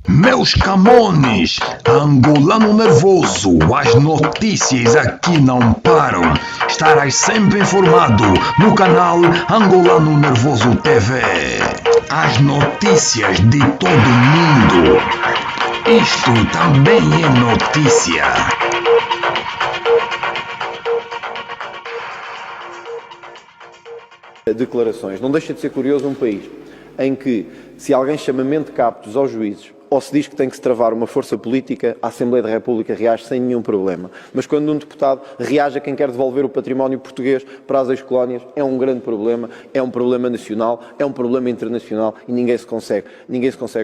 Meus Camones, angolano nervoso, as notícias aqui não param. Estarás sempre informado no canal Angolano Nervoso TV. As notícias de todo mundo. Isto também é notícia. Declarações. Não deixa de ser curioso um país em que, se alguém chama mentecaptos aos juízes ou se diz que tem que se travar uma força política, a Assembleia da República reage sem nenhum problema. Mas quando um deputado reage a quem quer devolver o património português para as ex-colónias, é um grande problema, é um problema nacional, é um problema internacional e ninguém se consegue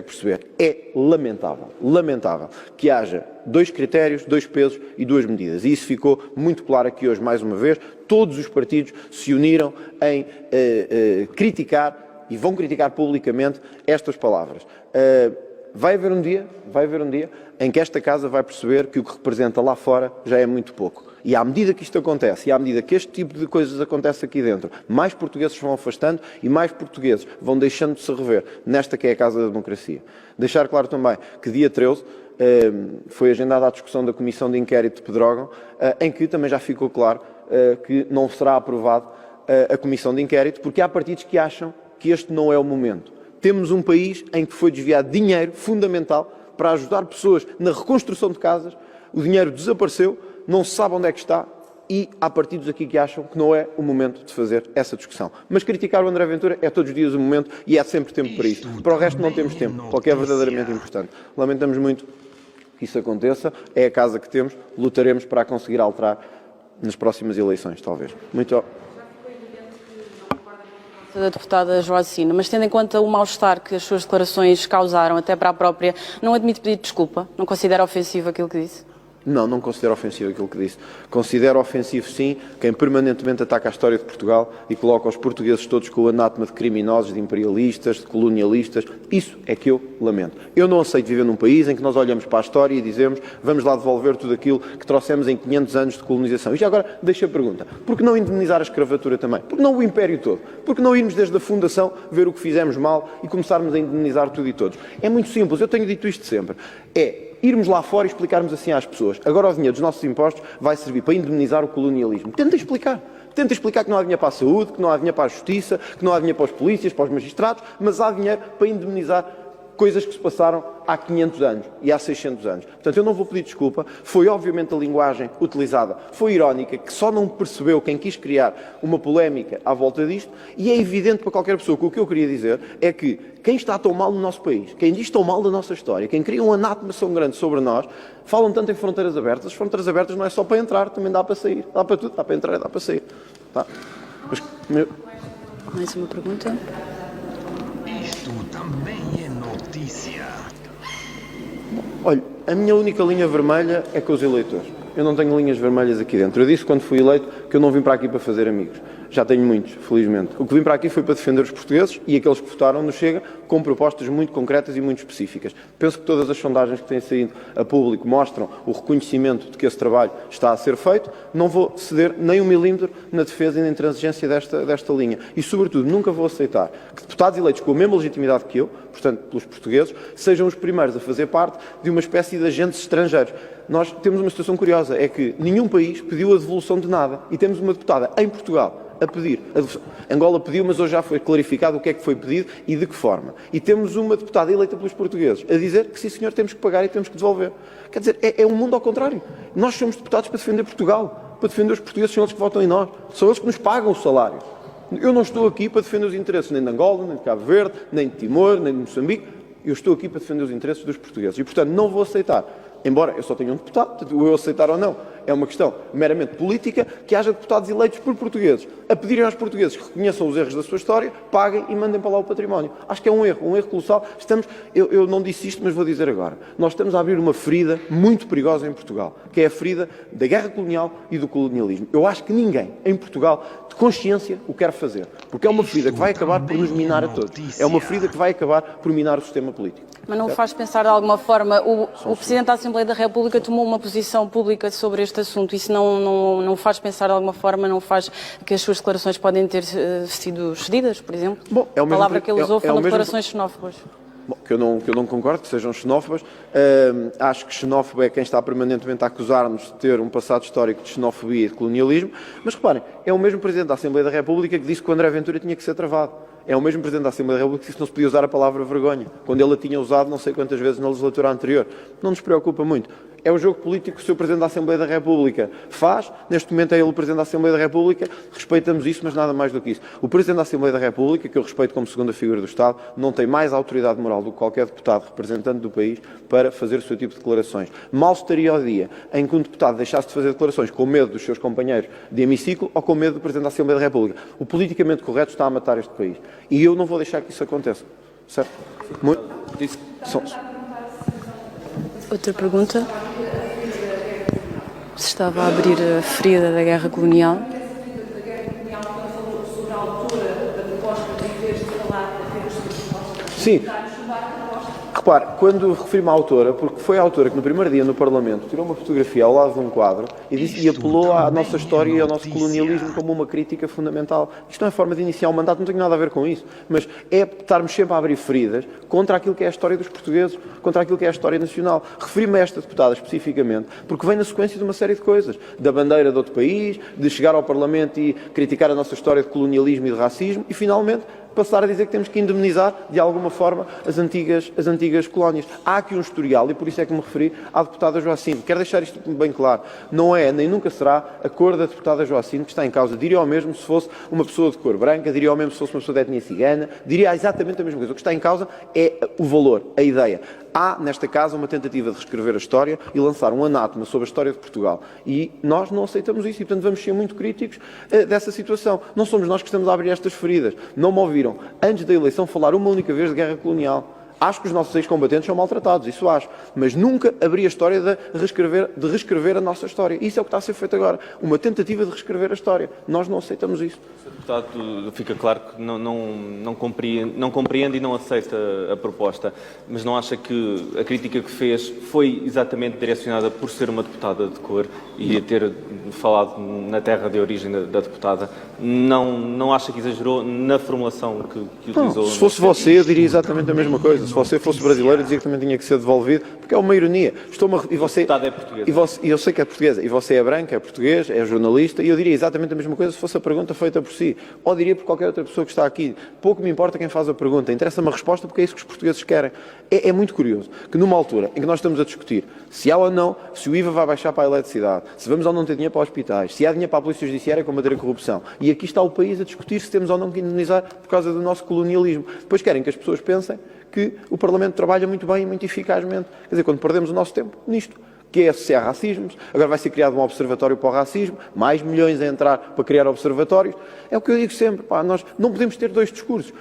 perceber. É lamentável que haja dois critérios, dois pesos e duas medidas. E isso ficou muito claro aqui hoje, mais uma vez. Todos os partidos se uniram em criticar e vão criticar publicamente estas palavras. Vai haver um dia em que esta casa vai perceber que o que representa lá fora já é muito pouco. E à medida que isto acontece, e à medida que este tipo de coisas acontece aqui dentro, mais portugueses se vão afastando e mais portugueses vão deixando de se rever nesta que é a Casa da Democracia. Deixar claro também que dia 13 foi agendada a discussão da Comissão de Inquérito de Pedrógão, em que também já ficou claro que não será aprovado a Comissão de Inquérito, porque há partidos que acham que este não é o momento. Temos um país em que foi desviado dinheiro fundamental para ajudar pessoas na reconstrução de casas, o dinheiro desapareceu, não se sabe onde é que está e há partidos aqui que acham que não é o momento de fazer essa discussão. Mas criticar o André Ventura é todos os dias o momento e há sempre tempo para isso. Para o resto não temos tempo, para o que é verdadeiramente importante. Lamentamos muito que isso aconteça, é a casa que temos, lutaremos para a conseguir alterar nas próximas eleições, talvez. Muito da deputada Joacina, mas tendo em conta o mal-estar que as suas declarações causaram, até para a própria, não admite pedir desculpa? Não considera ofensivo aquilo que disse? Não considero ofensivo aquilo que disse. Considero ofensivo, sim, quem permanentemente ataca a história de Portugal e coloca os portugueses todos com o anátema de criminosos, de imperialistas, de colonialistas. Isso é que eu lamento. Eu não aceito viver num país em que nós olhamos para a história e dizemos vamos lá devolver tudo aquilo que trouxemos em 500 anos de colonização. E já agora, deixa a pergunta. Por que não indemnizar a escravatura também? Por que não o império todo? Por que não irmos desde a fundação ver o que fizemos mal e começarmos a indemnizar tudo e todos? É muito simples. Eu tenho dito isto sempre. Irmos lá fora e explicarmos assim às pessoas. Agora o dinheiro dos nossos impostos vai servir para indemnizar o colonialismo. Tenta explicar. Tenta explicar que não há dinheiro para a saúde, que não há dinheiro para a justiça, que não há dinheiro para os polícias, para os magistrados, mas há dinheiro para indemnizar coisas que se passaram há 500 anos e há 600 anos. Portanto, eu não vou pedir desculpa. Foi, obviamente, a linguagem utilizada foi irónica, que só não percebeu quem quis criar uma polémica à volta disto, e é evidente para qualquer pessoa que o que eu queria dizer é que quem está tão mal no nosso país, quem diz tão mal da nossa história, quem cria um anátema tão grande sobre nós, falam tanto em fronteiras abertas. As fronteiras abertas não é só para entrar, também dá para sair. Dá para tudo, dá para entrar e dá para sair. Tá? Mais uma pergunta? Isto também é notícia. Olha, a minha única linha vermelha é com os eleitores. Eu não tenho linhas vermelhas aqui dentro. Eu disse quando fui eleito que eu não vim para aqui para fazer amigos. Já tenho muitos, felizmente. O que vim para aqui foi para defender os portugueses e aqueles que votaram no Chega com propostas muito concretas e muito específicas. Penso que todas as sondagens que têm saído a público mostram o reconhecimento de que esse trabalho está a ser feito. Não vou ceder nem um milímetro na defesa e na intransigência desta linha. E, sobretudo, nunca vou aceitar que deputados eleitos com a mesma legitimidade que eu, portanto, pelos portugueses, sejam os primeiros a fazer parte de uma espécie de agentes estrangeiros. Nós temos uma situação curiosa, é que nenhum país pediu a devolução de nada e temos uma deputada em Portugal a pedir. Angola pediu, mas hoje já foi clarificado o que é que foi pedido e de que forma. E temos uma deputada eleita pelos portugueses a dizer que sim senhor, temos que pagar e temos que devolver. Quer dizer, é um mundo ao contrário. Nós somos deputados para defender Portugal, para defender os portugueses, são eles que votam em nós, são eles que nos pagam o salário. Eu não estou aqui para defender os interesses nem de Angola, nem de Cabo Verde, nem de Timor, nem de Moçambique. Eu estou aqui para defender os interesses dos portugueses e, portanto, não vou aceitar. Embora eu só tenha um deputado, o eu aceitar ou não é uma questão meramente política, que haja deputados eleitos por portugueses a pedirem aos portugueses que reconheçam os erros da sua história, paguem e mandem para lá o património. Acho que é um erro colossal. Eu não disse isto, mas vou dizer agora. Nós estamos a abrir uma ferida muito perigosa em Portugal, que é a ferida da guerra colonial e do colonialismo. Eu acho que ninguém em Portugal, de consciência, o quer fazer, porque é uma ferida que vai acabar por nos minar a todos. É uma ferida que vai acabar por minar o sistema político. Mas não faz pensar de alguma forma, o Presidente da Assembleia da República tomou uma posição pública sobre este assunto, isso não faz pensar de alguma forma, não faz que as suas declarações podem ter sido cedidas, por exemplo? Bom, a palavra que ele usou foram declarações xenófobas. Bom, que eu não concordo, que sejam xenófobas. Acho que xenófobo é quem está permanentemente a acusar-nos de ter um passado histórico de xenofobia e de colonialismo. Mas reparem, é o mesmo Presidente da Assembleia da República que disse que o André Ventura tinha que ser travado. É o mesmo Presidente da Assembleia da República que disse que não se podia usar a palavra vergonha, quando ele a tinha usado não sei quantas vezes na legislatura anterior. Não nos preocupa muito. É o jogo político que o Sr. Presidente da Assembleia da República faz. Neste momento é ele o Presidente da Assembleia da República. Respeitamos isso, mas nada mais do que isso. O Presidente da Assembleia da República, que eu respeito como segunda figura do Estado, não tem mais autoridade moral do que qualquer deputado representante do país para fazer o seu tipo de declarações. Mal estaria o dia em que um deputado deixasse de fazer declarações com medo dos seus companheiros de hemiciclo ou com medo do Presidente da Assembleia da República. O politicamente correto está a matar este país. E eu não vou deixar que isso aconteça. Certo? Outra pergunta? Se estava a abrir a ferida da guerra colonial. Sim. Repare, quando refiro-me à autora, porque foi a autora que no primeiro dia no Parlamento tirou uma fotografia ao lado de um quadro e apelou à nossa história e ao nosso colonialismo como uma crítica fundamental. Isto não é forma de iniciar um mandato, não tem nada a ver com isso, mas é estarmos sempre a abrir feridas contra aquilo que é a história dos portugueses, contra aquilo que é a história nacional. Refiro-me a esta deputada especificamente porque vem na sequência de uma série de coisas, da bandeira de outro país, de chegar ao Parlamento e criticar a nossa história de colonialismo e de racismo e, finalmente, passar a dizer que temos que indemnizar, de alguma forma, as antigas colónias. Há aqui um historial, e por isso é que me referi à deputada Joacine. Quero deixar isto bem claro. Não é, nem nunca será, a cor da deputada Joacine que está em causa. Diria ao mesmo se fosse uma pessoa de cor branca, diria ao mesmo se fosse uma pessoa de etnia cigana, diria exatamente a mesma coisa. O que está em causa é o valor, a ideia. Há, nesta casa, uma tentativa de reescrever a história e lançar um anátema sobre a história de Portugal. E nós não aceitamos isso e, portanto, vamos ser muito críticos dessa situação. Não somos nós que estamos a abrir estas feridas. Não me ouviram, antes da eleição, falar uma única vez de guerra colonial. Acho que os nossos ex-combatentes são maltratados, isso acho. Mas nunca abri a história de reescrever a nossa história. Isso é o que está a ser feito agora. Uma tentativa de reescrever a história. Nós não aceitamos isso. Sr. Deputado, fica claro que não compreende e não aceita a proposta, mas não acha que a crítica que fez foi exatamente direcionada por ser uma deputada de cor e a ter falado na terra de origem da deputada? Não acha que exagerou na formulação que utilizou? Não, se fosse você, eu diria exatamente a mesma coisa. Se você fosse brasileiro, eu dizia que também tinha que ser devolvido, porque é uma ironia. E você, a deputada é portuguesa. E eu sei que é portuguesa. E você é branca, é português, é jornalista, e eu diria exatamente a mesma coisa se fosse a pergunta feita por si. Ou diria por qualquer outra pessoa que está aqui. Pouco me importa quem faz a pergunta. Interessa-me a resposta porque é isso que os portugueses querem. É muito curioso que numa altura em que nós estamos a discutir se há ou não, se o IVA vai baixar para a eletricidade, se vamos ou não ter dinheiro para hospitais, se há dinheiro para a Polícia Judiciária combater a corrupção. E aqui está o país a discutir se temos ou não que indemnizar por causa do nosso colonialismo. Depois querem que as pessoas pensem que o Parlamento trabalha muito bem e muito eficazmente. Quer dizer, quando perdemos o nosso tempo nisto, que é associar racismos, agora vai ser criado um observatório para o racismo, mais milhões a entrar para criar observatórios. É o que eu digo sempre, nós não podemos ter dois discursos.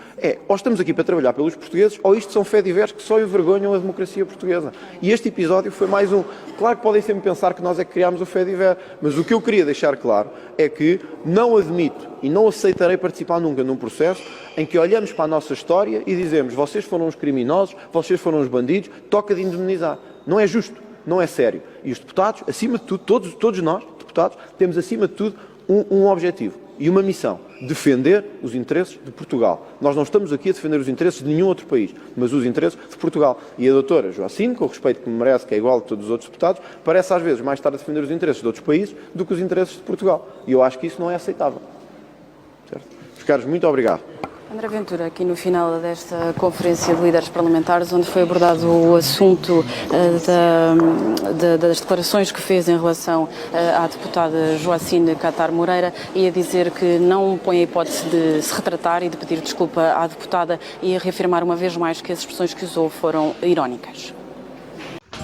Ou estamos aqui para trabalhar pelos portugueses, ou isto são fé-divers que só envergonham a democracia portuguesa. E este episódio foi mais um. Claro que podem sempre pensar que nós é que criámos o fé-diver, mas o que eu queria deixar claro é que não admito e não aceitarei participar nunca num processo em que olhamos para a nossa história e dizemos vocês foram os criminosos, vocês foram os bandidos, toca de indemnizar. Não é justo. Não é sério. E os deputados, acima de tudo, todos nós, deputados, temos acima de tudo um objetivo e uma missão: defender os interesses de Portugal. Nós não estamos aqui a defender os interesses de nenhum outro país, mas os interesses de Portugal. E a doutora Joacine, com o respeito que me merece, que é igual a todos os outros deputados, parece às vezes mais estar a defender os interesses de outros países do que os interesses de Portugal. E eu acho que isso não é aceitável. Certo? Meus caros, muito obrigado. André Ventura, aqui no final desta conferência de líderes parlamentares, onde foi abordado o assunto das declarações que fez em relação à deputada Joacine Catar Moreira, ia dizer que não põe a hipótese de se retratar e de pedir desculpa à deputada e a reafirmar uma vez mais que as expressões que usou foram irónicas.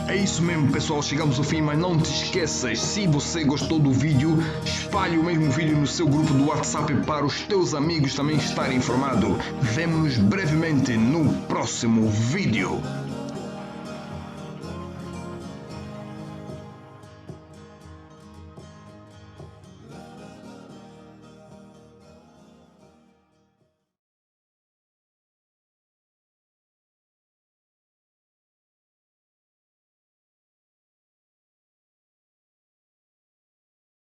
É isso mesmo, pessoal, chegamos ao fim, mas não te esqueças, se você gostou do vídeo, espalhe o mesmo vídeo no seu grupo do WhatsApp para os teus amigos também estarem informados. Vemo-nos brevemente no próximo vídeo.